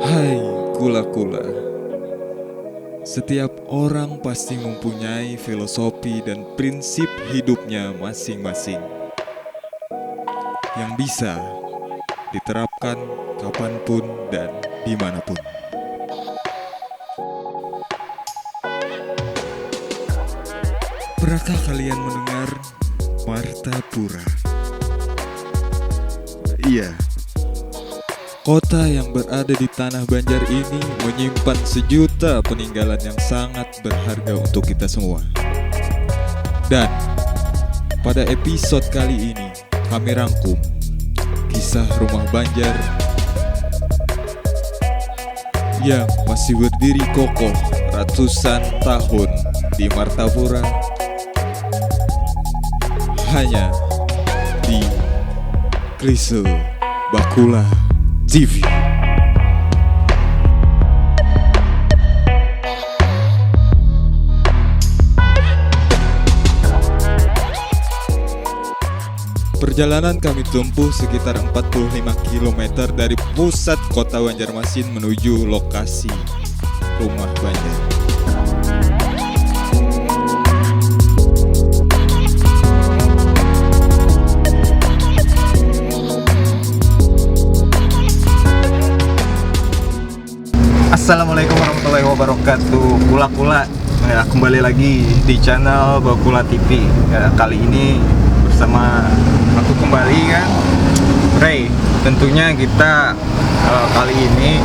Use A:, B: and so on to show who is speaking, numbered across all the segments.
A: Hai kula-kula, setiap orang pasti mempunyai filosofi dan prinsip hidupnya masing-masing yang bisa diterapkan kapanpun dan dimanapun. Pernahkah kalian mendengar Martapura? Iya, kota yang berada di tanah Banjar ini menyimpan sejuta peninggalan yang sangat berharga untuk kita semua. Dan pada episode kali ini kami rangkum kisah rumah Banjar yang masih berdiri kokoh ratusan tahun di Martapura, hanya di Klise Bakula TV. Perjalanan kami tempuh sekitar 45 km dari pusat kota Banjarmasin menuju lokasi rumah Banjar.
B: Assalamualaikum warahmatullahi wabarakatuh. Kula-kula ya, kembali lagi di channel Bakula TV ya, kali ini bersama aku kembali kan Ray. Tentunya kita kali ini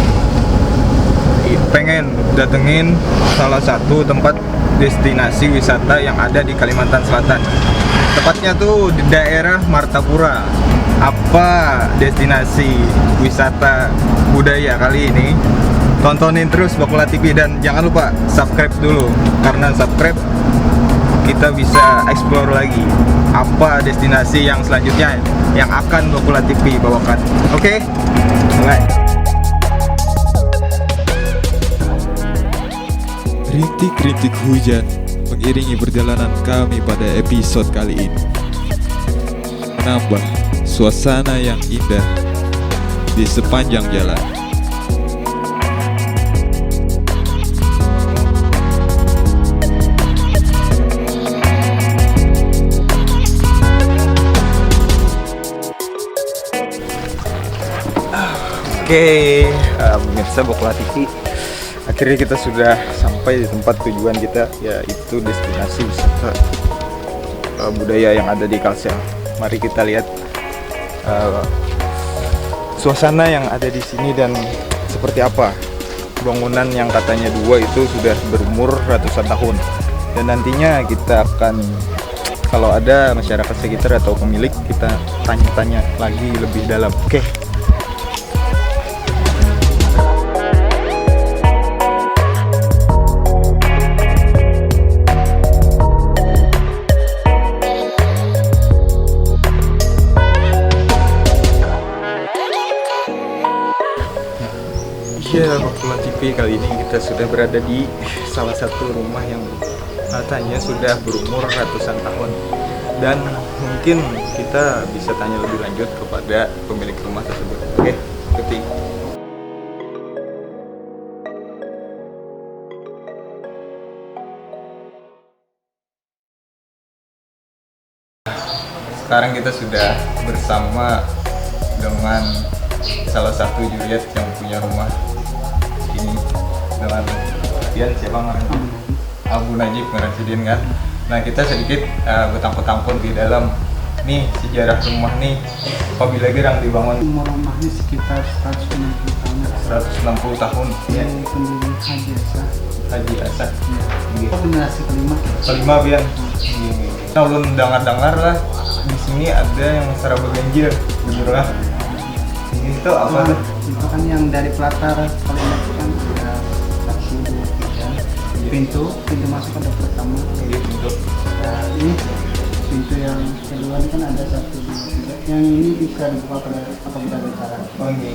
B: pengen datengin salah satu tempat destinasi wisata yang ada di Kalimantan Selatan. Tepatnya tuh di daerah Martapura. Apa destinasi wisata budaya kali ini? Tontonin terus Bakula TV dan jangan lupa subscribe dulu, karena subscribe kita bisa explore lagi apa destinasi yang selanjutnya yang akan Bakula TV bawakan. Oke? Alright.
A: Rintik-rintik hujan mengiringi perjalanan kami pada episode kali ini, menambah suasana yang indah di sepanjang jalan.
B: Oke, pemirsa Bakula TV, akhirnya kita sudah sampai di tempat tujuan kita, yaitu destinasi wisata budaya yang ada di Kalsel. Mari kita lihat suasana yang ada di sini dan seperti apa bangunan yang katanya dua itu sudah berumur ratusan tahun. Dan nantinya kita akan, kalau ada masyarakat sekitar atau pemilik, kita tanya-tanya lagi lebih dalam. Oke. Ya, Bakula TV, kali ini kita sudah berada di salah satu rumah yang katanya sudah berumur ratusan tahun. Dan mungkin kita bisa tanya lebih lanjut kepada pemilik rumah tersebut. Oke, ikuti. Sekarang kita sudah bersama dengan salah satu juriat yang punya rumah ini, dengan Dian, siapa namanya? Abu Najib Ngeresidin kan. Nah, kita sedikit bertampung-tampung di dalam nih sejarah rumah nih. Apabila gerang dibangun
C: Umur rumahnya sekitar 160 tahun.
B: 160 tahun.
C: Ya, pendiri Haji Asa.
B: Haji Asa.
C: Ya. Oh, generasi kelima.
B: Bian. Nah, ulun dengar-dengar lah di sini ada yang seraba ganjil, bener lah. Ini tuh apa tuh?
C: Itu kan yang dari pelatar kalian itu kan ada 1, 2, 3 pintu masuk ada pertama.
B: Ini pintu.
C: Nah, ini pintu yang kedua ini kan ada 1, 2, 3. Yang ini bisa dibuka pada apabila ada cara.
B: Oh, ini.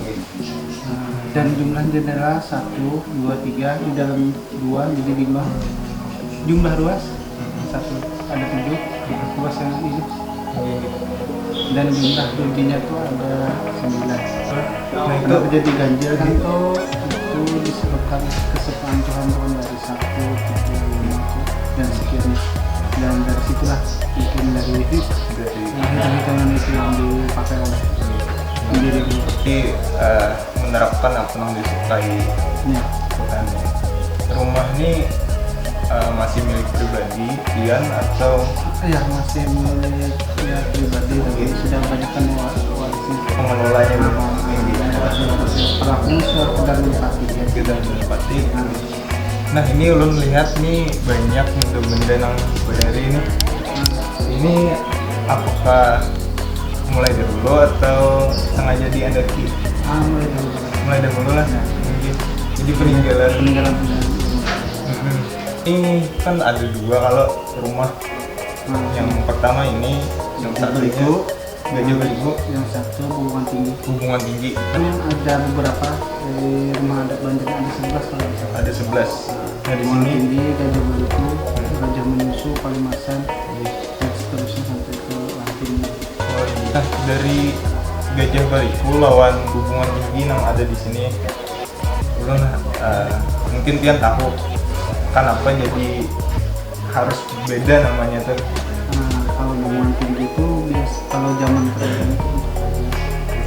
C: Nah, dan jumlah jendela 1, 2, 3 di dalam 2, jadi jumlah ruas 1 ada 7 ruas yang ini. Dan jumlah ruginya tuh ada 9. kenapa jadi ganjil kan itu disebabkan kesepakatan Tuhan dari 1, 3, 5 dan sekian, dan dari situlah mungkin dari hitungan itu yang dipakai oleh pendiri dulu.
B: Jadi menerapkan apa yang disukai
C: Ya.
B: Tuhan ya. Rumah ini masih milik pribadi Ian atau
C: Ya masih milik ya pribadi, tapi sudah banyak kan warisnya.
B: pengelolanya
C: Pelakunya sudah sedang menempati ya.
B: kita menempati. Nah ini ulun lihat nih banyak benda-benda yang berdari ini. Ini apakah mulai dahulu atau sengaja diandalkan? Mulai dahulu lah.
C: Ya.
B: Mungkin. Jadi peninggalan.
C: Peninggalan.
B: Ini kan ada 2 kalau rumah. Yang pertama ini, yang satunya Gajah Baliku,
C: yang satu hubungan tinggi.
B: hubungan tinggi.
C: Kan ada beberapa di rumah adat Banjar ada 11 kalau bisa.
B: Ada 11. Nah di
C: Hubungan
B: sini
C: tinggi, Gajah Baliku, Gajah Menyusu, Kalimasan, dan seterusnya sampai ke Lanting.
B: nah dari Gajah Baliku lawan hubungan tinggi yang ada di sini, ulun mungkin kalian tahu kenapa jadi harus beda namanya tuh.
C: Nah, kalau hubungan tinggi itu kalau zaman kerajaan itu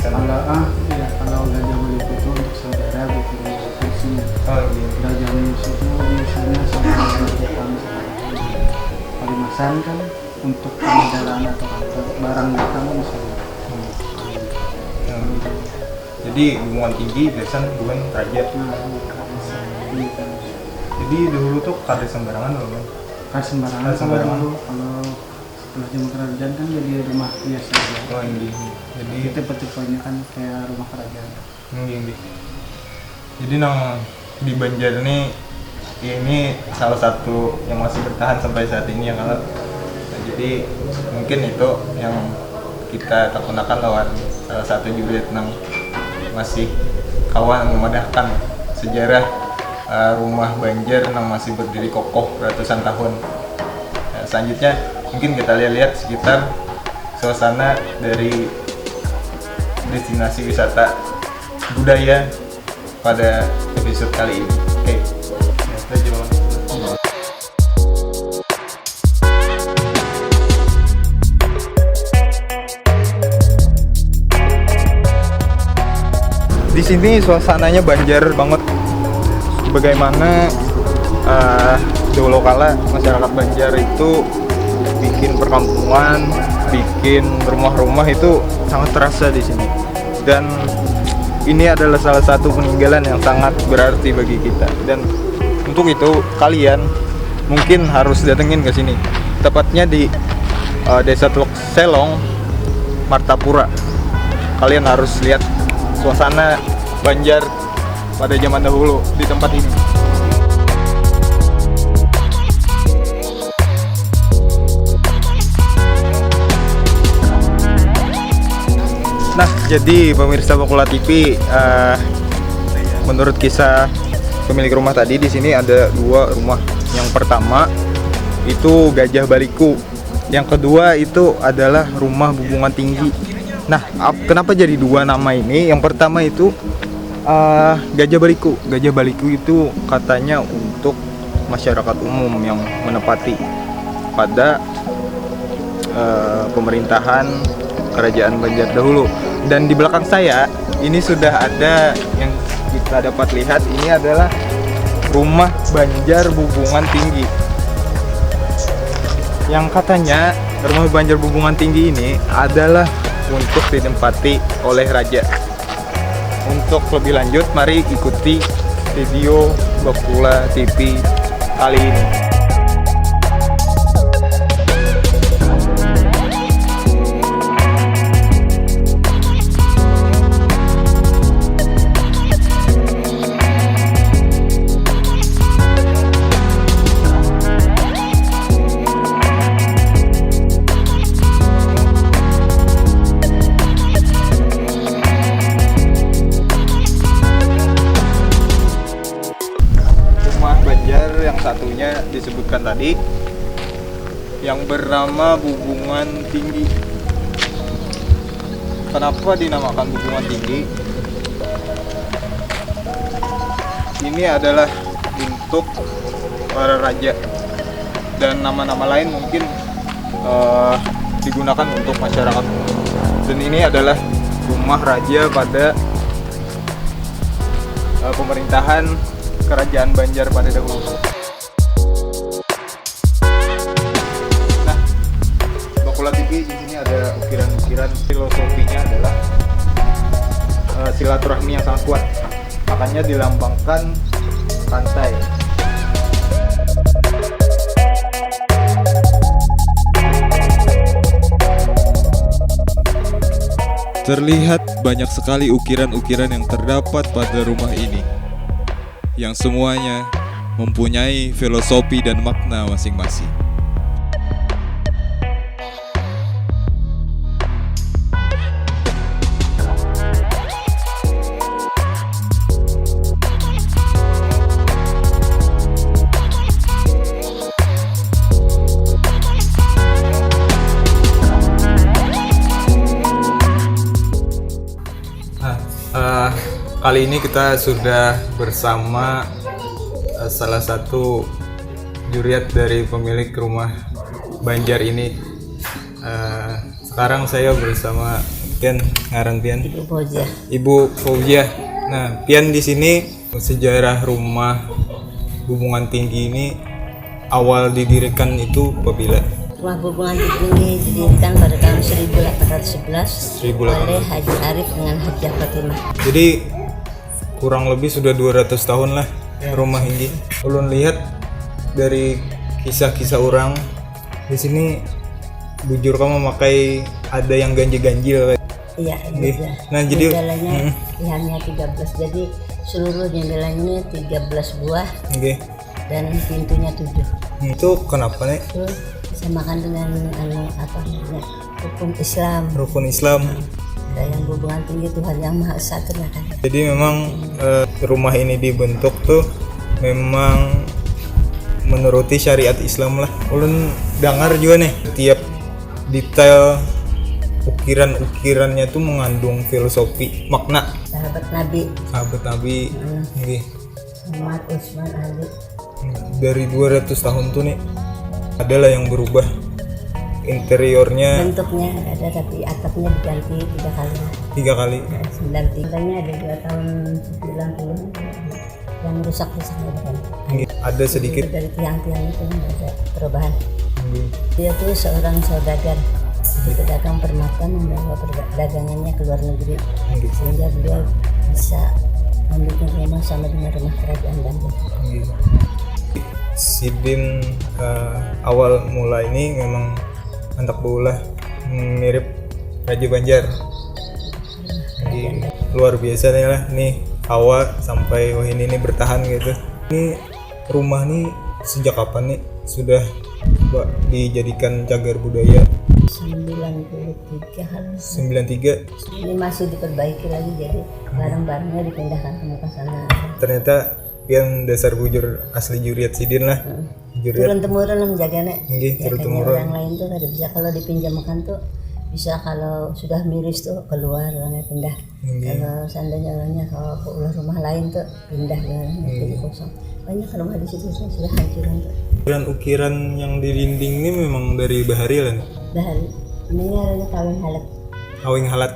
C: kalau Gajah Baliku itu untuk saudara gitu fungsinya.
B: Oh iya.
C: Gajah Menyusu itu biasanya saudara Jepang. Kalimasan kan untuk pengendalian atau barang datang misalnya.
B: Jadi hubungan tinggi biasanya hubungan raja.
C: Gitu.
B: Jadi dahulu tuh kada sembarangan loh bang.
C: Kas sembarangan
B: Kas sembarangan.
C: kalau setelah zaman kerajaan kan jadi rumah biasa aja.
B: Oh ini. Jadi
C: Tipe-tipenya kan kayak rumah kerajaan.
B: ini. Jadi nang di Banjar ini salah satu yang masih bertahan sampai saat ini ya kalau. Nah, jadi mungkin itu yang kita takunakan lawan salah satu jurit nang masih kawan memadahkan sejarah rumah Banjar yang masih berdiri kokoh ratusan tahun. Nah, selanjutnya mungkin kita lihat sekitar suasana dari destinasi wisata budaya pada episode kali ini. Oke, kita jalan. Di sini suasananya Banjar banget. Bagaimana dahulu kala masyarakat Banjar itu bikin perkampungan, bikin rumah-rumah itu sangat terasa di sini. Dan ini adalah salah satu peninggalan yang sangat berarti bagi kita. Dan untuk itu kalian mungkin harus datengin ke sini. Tepatnya di Desa Teluk Selong, Martapura. Kalian harus lihat suasana Banjar pada zaman dahulu di tempat ini. Nah, jadi pemirsa Bakula TV, menurut kisah pemilik rumah tadi, di sini ada 2 rumah. Yang pertama itu Gajah Baliku, yang kedua itu adalah rumah Hubungan Tinggi. Nah, kenapa jadi 2 nama ini? Yang pertama itu Gajah Baliku. Gajah Baliku itu katanya untuk masyarakat umum yang menepati pada pemerintahan kerajaan Banjar dahulu. Dan di belakang saya ini sudah ada yang kita dapat lihat, ini adalah rumah Banjar Hubungan Tinggi. Yang katanya rumah Banjar Hubungan Tinggi ini adalah untuk ditempati oleh raja. Untuk lebih lanjut, mari ikuti video Bakula TV kali ini. Satunya disebutkan tadi yang bernama Hubungan Tinggi. Kenapa dinamakan Hubungan Tinggi? ini adalah untuk para raja dan nama-nama lain mungkin digunakan untuk masyarakat umum. Dan ini adalah rumah raja pada pemerintahan Kerajaan Banjar pada dahulu. Nah, Bakula TV di sini ada ukiran-ukiran. Filosofinya adalah silaturahmi yang sangat kuat. Makanya dilambangkan pantai.
A: Terlihat banyak sekali ukiran-ukiran yang terdapat pada rumah ini, yang semuanya mempunyai filosofi dan makna masing-masing.
B: Kali ini kita sudah bersama salah satu juriat dari pemilik rumah Banjar ini. Sekarang saya bersama Pian, ngaran Pian. Ibu Fauzia. Nah, Pian di sini sejarah rumah Bubungan Tinggi ini awal didirikan itu apabila?
D: Rumah Bubungan Tinggi didirikan pada tahun 1811 oleh Haji Arif dengan Haji Fatimah.
B: Jadi kurang lebih sudah 200 tahun lah rumah ini. Ulun lihat dari kisah-kisah orang di sini, bujur kamu memakai ada yang ganjil-ganjil.
D: Iya, iya.
B: Nah, jadi
D: jendelanya hanya 13. Jadi seluruh jendelanya 13 buah.
B: Oke.
D: Dan pintunya 7.
B: Itu kenapa nih?
D: Itu disamakan dengan rukun Islam.
B: Rukun Islam.
D: Yang Bubungan Tinggi Tuhan yang Maha Esa kan.
B: Jadi memang rumah ini dibentuk tuh memang menuruti syariat Islam lah. Ulun dengar juga nih tiap detail ukiran-ukirannya tuh mengandung filosofi, makna.
D: Sahabat Nabi.
B: Nggih.
D: Muhammad, Utsman, Ali.
B: Dari 200 tahun tuh nih adalah yang berubah. Interiornya
D: bentuknya ada tapi atapnya diganti 3 kali.
B: 3 kali.
D: 93-nya ada 2 tahun 90 yang rusak-rusaknya diganti.
B: Ada sedikit
D: dari tiang-tiang itu ada perubahan. Dia tuh seorang saudagar, pedagang permata, membawa dagangannya ke luar negeri, sehingga beliau bisa membuat rumah sama dengan rumah kerajaan Banjar.
B: Sidin awal mula ini memang anak beulah mirip Raja Banjar. Jadi luar biasa nih lah nih awal sampai ini bertahan gitu. Ini rumah nih sejak kapan nih sudah dijadikan cagar budaya?
D: 93 harus.
B: 93.
D: Ini masih diperbaiki lagi, jadi barang-barangnya dipindahkan ke sana.
B: Ternyata Pian dasar bujur asli juriat Sidin lah.
D: Turun temurun lah menjaganya.
B: Turun temurun.
D: Orang lain tuh kada bisa, kalau dipinjamkan tuh bisa, kalau sudah miris tuh keluar orangnya pindah. Kalau seandainya orangnya kalau ulah rumah lain tuh pindah jadi kosong. Banyak rumah di situ sudah hancuran tuh.
B: Ukiran yang di dinding ini memang dari bahari lah.
D: Bahari. Ini arahnya kawin halat.
B: Kawin halat.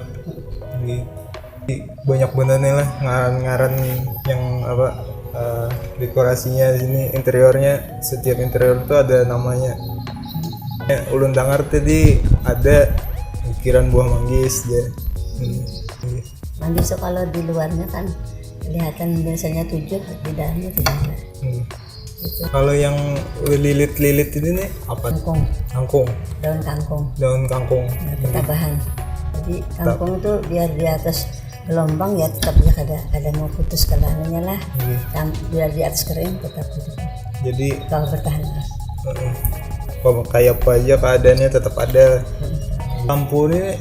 B: Banyak bener nih lah ngaran-ngaran yang dekorasinya di sini, interiornya, setiap interior itu ada namanya. Ulun dengar tadi ada ukiran buah manggis ya.
D: Manggis kalau di luarnya kan kelihatan biasanya 7, di dalamnya tidak ada. Gitu.
B: Kalau yang lilit-lilit ini nih apa? Kangkung. Daun kangkung.
D: Nah, ketabahan. Jadi kangkung itu biar di atas gelombang ya tetap ya ada mau putus kalanya lah. Biar di atas kering tetap putus.
B: Jadi
D: kalau bertahan.
B: Kayak apa aja keadaannya tetap ada. Lampu ini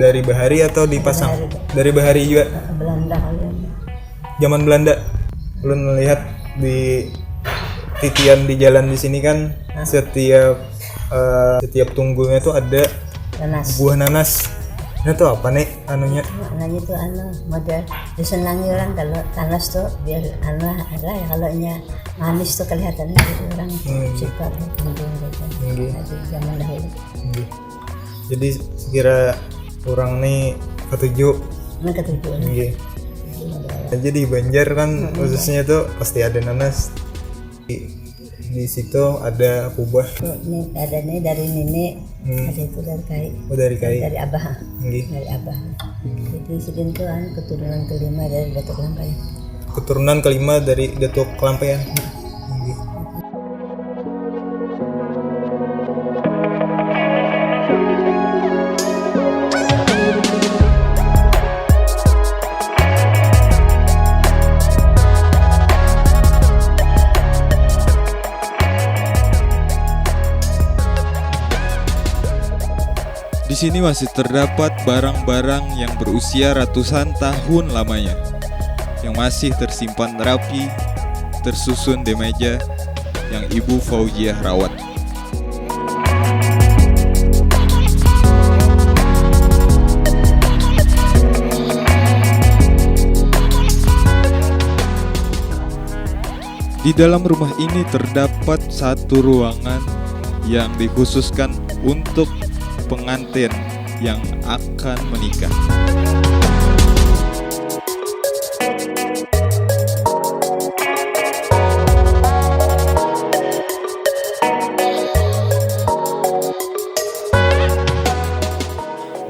B: dari bahari atau dipasang? Dari bahari juga.
D: Belanda kalian.
B: Zaman Belanda. Belum melihat di titian di jalan di sini kan setiap tunggulnya tuh ada buah nanas. Ini tuh apa nih anunya?
D: Maknanya tuh model disenangi orang kalau talas tuh biar lah ya kalau manis tuh kelihatannya jadi orang suka kambing gitu. Di zaman dahulu.
B: Jadi sekira orang nih ketujuh.
D: Ketujuh.
B: Jadi di Banjar kan khususnya tuh pasti ada nanas. Di situ ada kubah.
D: Ini ada nih dari nenek, ada itu dari kai.
B: Dari kai.
D: Dari abah. Dari abah. Jadi sidin tuh keturunan kelima dari Datuk Lampaian.
B: Keturunan kelima dari Datuk Lampaian.
A: Di sini masih terdapat barang-barang yang berusia ratusan tahun lamanya, yang masih tersimpan rapi, tersusun di meja yang Ibu Fauziah rawat. Di dalam rumah ini terdapat satu ruangan yang dikhususkan untuk pengantin yang akan menikah.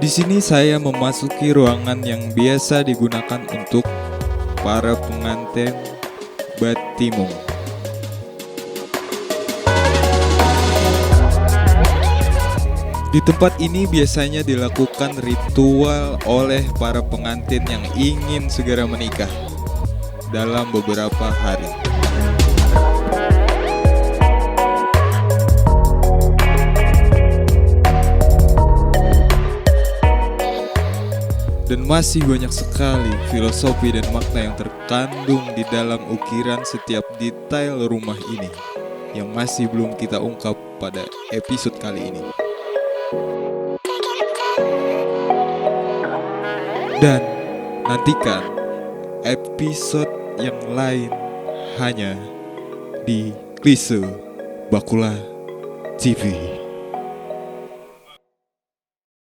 A: Di sini saya memasuki ruangan yang biasa digunakan untuk para pengantin batimung. Di tempat ini biasanya dilakukan ritual oleh para pengantin yang ingin segera menikah dalam beberapa hari. Dan masih banyak sekali filosofi dan makna yang terkandung di dalam ukiran setiap detail rumah ini yang masih belum kita ungkap pada episode kali ini. Dan nantikan episode yang lain hanya di Klise Bakula TV.